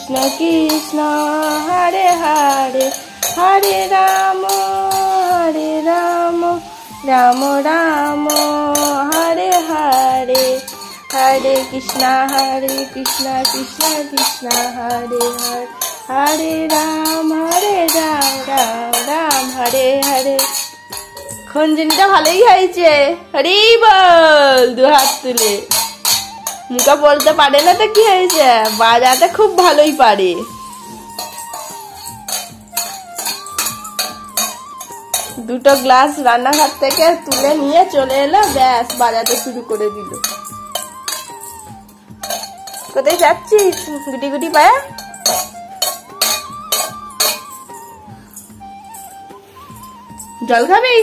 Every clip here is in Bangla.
কৃষ্ণ কৃষ্ণ হরে হরে হরে রাম রাম রাম হরে হরে হরে কৃষ্ণ কৃষ্ণ কৃষ্ণ হরে হরে হরে রাম রাম রাম হরে হরে। খঞ্জনিটা ভালোই হয়েছে। হরি বল, দু হাত তুলে। মুখা বলতে পারে না তো কি হয়েছে, বাজাতে খুব ভালোই পারে। দুটো গ্লাস রান্নাঘর থেকে তুলে নিয়ে চলে এলো, ব্যাস বাজাতে শুরু করে দিল। কোথায় যাচ্ছিস গুটি গুটি পায়া? জল খাবি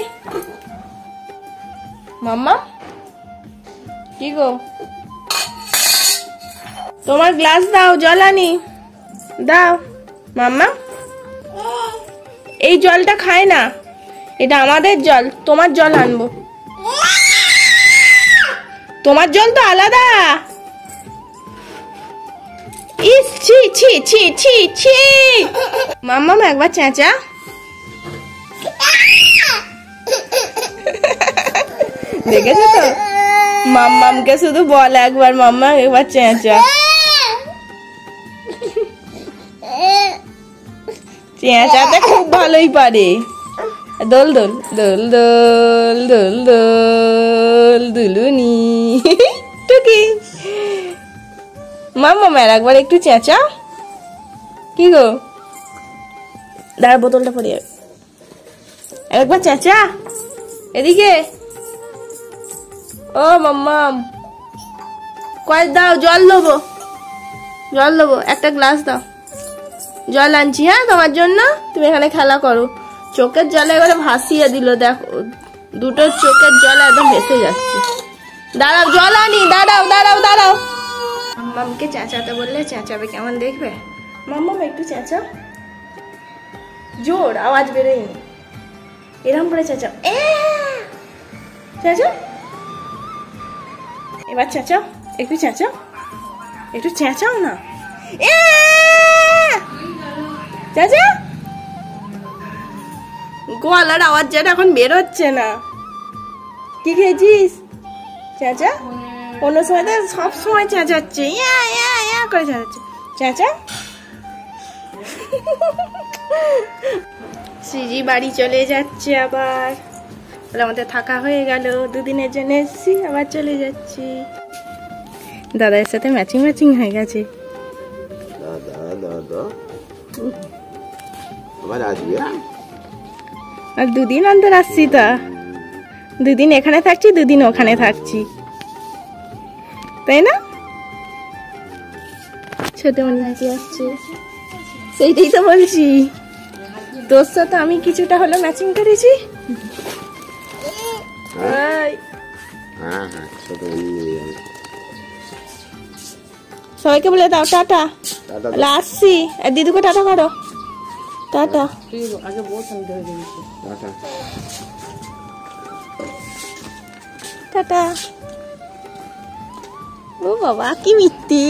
মাম্মা? কি গো, তোমার গ্লাস দাও, জল আনি দাও মাম্মা। এই জলটা খায় না, এটা আমাদের জল, তোমার জল আনবো। তোমার জল তো আলাদা। ইস ছি ছি ছি ছি ছি। মাম্মা একবার চেঁচা। দেখেছো তো, মাম্মামকে শুধু বল একবার মাম্মা একবার চেঁচা। চেঁচাতে খুব ভালোই পারে। দোল দোল দোল দোল দোল দোল দুলুনি টুকি। মাম্মা একবার একটু চেঁচা। কি গো, দাঁড়া বোতলটা পড়ে যাবে। একবার চেঁচা এদিকে। ও মাম্মাম, কয় দাও, জল দেবো, জল দেবো, একটা গ্লাস দাও। জল আনছি, হ্যাঁ তোমার জন্য। তুমি এখানে খেলা করো। চোখের জলে এবারে ভাসিয়ে দিল, দেখো দুটো চোখের জল একদম ভেসে যাচ্ছে। দাঁড়াও জল আনি, দাঁড়াও দাঁড়াও দাঁড়াও। মাম্মামকে চেঁচাতে বললে চেঁচাবে কেমন দেখবে। মাম্মাম একটু চেঁচা, জোর আওয়াজ বেরোয়নি, এরকম করে চেঁচাও। চেঁচাও, এবার চেঁচাও, একটু চেঁচাও, একটু চেঁচাও না। চেঁচা, গলার আওয়াজ যেটা এখন বের হচ্ছে না। কি খেয়েছিস? চেঁচা। অন্য সময় তো সব সময় চেঁচাচ্ছে, ইয়া ইয়া ইয়া করে চেঁচাচ্ছে। চেঁচা। সিজি বাড়ি চলে যাচ্ছে আবার। আমাদের থাকা হয়ে গেল, দুদিনের জন্য এসেছি, আবার চলে যাচ্ছি। দাদার সাথে ম্যাচিং ম্যাচিং হয়ে গেছে। আর দুদিন অন্তর আসছি, তা দুদিন এখানে থাকছি, দুদিন ওখানে থাকছি, তাই না? ছোট মনে আসছে, সেইটাই তো বলছি। তোর সাথে আমি কিছুটা হলো ম্যাচিং করেছি। সবাইকে বলে দাও টাটা, আসছি। আর দিদুকে টাটা করো, টাটা। টাটা। ও বাবা কি মিথ্যি।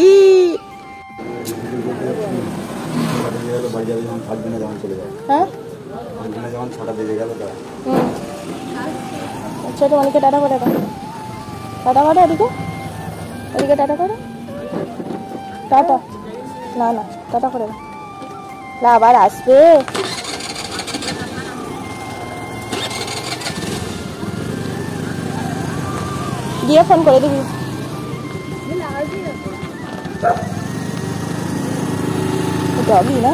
হ্যাঁ ছোট মালিকে টাটা করে দাও, টাটা করো। এদিকে এদিকে টাটা করো, টাটা। না না টাটা করে দাও, না আবার আসবে। গিয়ে ফোন করে দিবি। যাবি না?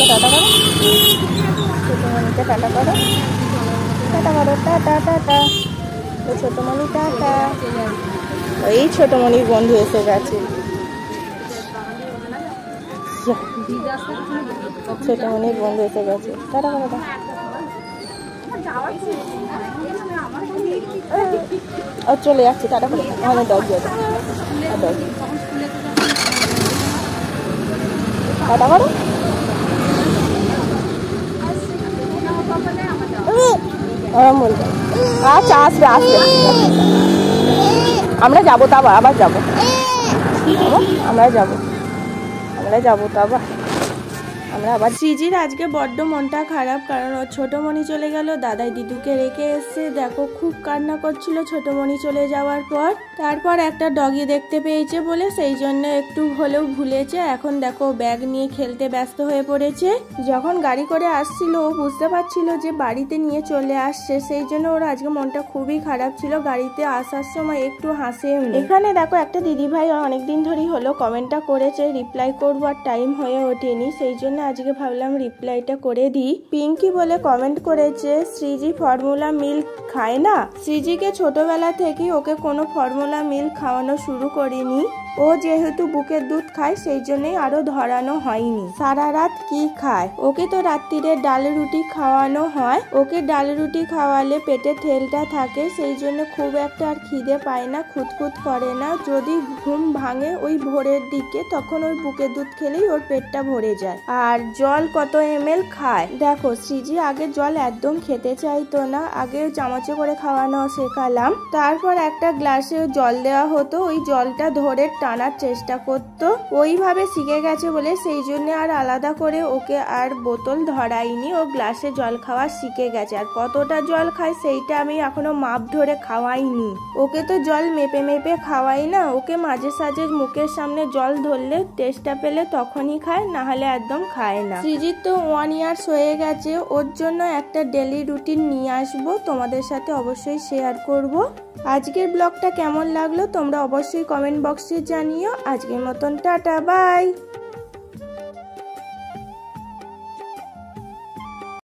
টাটা করো, টাটা করো, টাটা করো, টাটা টাটা। ছোট মনি টাটা। ওই ছোট মনির বন্ধু এসে গেছে। ছোট মনির বন্ধু এসে গেছে, টাটা করো। চলে যাচ্ছি, টাটা করে। আমাদের দশ যাবে, টাটা করো। ওরম বলবে। আচ্ছা আসবে আসবে, আমরা যাবো তো আবার যাবো, আমরা যাবো তো আবার। শ্রীজির আজকে বড্ড মনটা খারাপ, কারণ ওর ছোটমণি চলে গেল, দাদাই দিদুকে রেখে এসছে। দেখো খুব কান্না করছিল ছোটমণি চলে যাওয়ার পর। তারপর একটা ডগি দেখতে পেয়েছে বলে সেই জন্য একটু হলেও ভুলেছে। এখন দেখো ব্যাগ নিয়ে খেলতে ব্যস্ত হয়ে পড়েছে। যখন গাড়ি করে আসছিল ও বুঝতে পারছিল যে বাড়িতে নিয়ে চলে আসছে, সেই জন্য ওর আজকে মনটা খুবই খারাপ ছিল। গাড়িতে আসার সময় একটু হাসে। এখানে দেখো একটা দিদিভাই অনেকদিন ধরেই হলো কমেন্টটা করেছে, রিপ্লাই করবো আর টাইম হয়ে ওঠেনি, সেই জন্য আজকে ভাবলাম রিপ্লাইটা করে দিই। পিঙ্কি বলে কমেন্ট করেছে, শ্রীজি ফর্মুলা মিল্ক খায় না। শ্রীজিকে ছোটবেলা থেকেই ওকে কোনো ফর্মুলা মিল্ক খাওয়ানো শুরু করিনি। ও যেহেতু বুকের দুধ খায় সেই জন্যই আরো ধরানো হয়নি। সারা রাত কি খায়? ওকে তো রাত্রিরে ডাল রুটি খাওয়ানো হয়। ওকে ডাল রুটি খাওয়ালে পেটে ঠেলটা থাকে, সেই জন্য খুব একটা আর খিদে পায় না, খুঁতখুত করে না। যদি ঘুম ভাঙে ওই ভোরের দিকে, তখন ওই বুকের দুধ খেলেই ওর পেটটা ভরে যায়। আর জল কত ml খায়? দেখো শ্রীজি আগে জল একদম খেতে চাইতো না, আগে চামচে করে খাওয়ানো শেখালাম, তারপর একটা গ্লাসে জল দেওয়া হতো, ওই জলটা ধরে টানার চেষ্টা করতো। ওইভাবে শিখে গেছে বলে সেই জন্য আর আলাদা করে ওকে আর বোতল ধরাইনি, ও গ্লাসে জল খাওয়া শিখে গেছে। আর কতটা জল খায় সেইটা আমি এখনো মাপ ধরে খাওয়াইনি। ওকে তো জল মেপে মেপে খাওয়াই না, ওকে মাঝে সাঝে মুখের সামনে জল ধরলে টেস্টটা পেলে তখনই খায়, না হলে একদম খায় না। শ্রীজিৎ তো 1 ইয়ার্স হয়ে গেছে, ওর জন্য একটা ডেলি রুটিন নিয়ে আসবো, তোমাদের সাথে অবশ্যই শেয়ার করব। আজকের ব্লগটা কেমন লাগলো তোমরা অবশ্যই কমেন্ট বক্সে জানিও। আজকের মতন টাটা, বাই।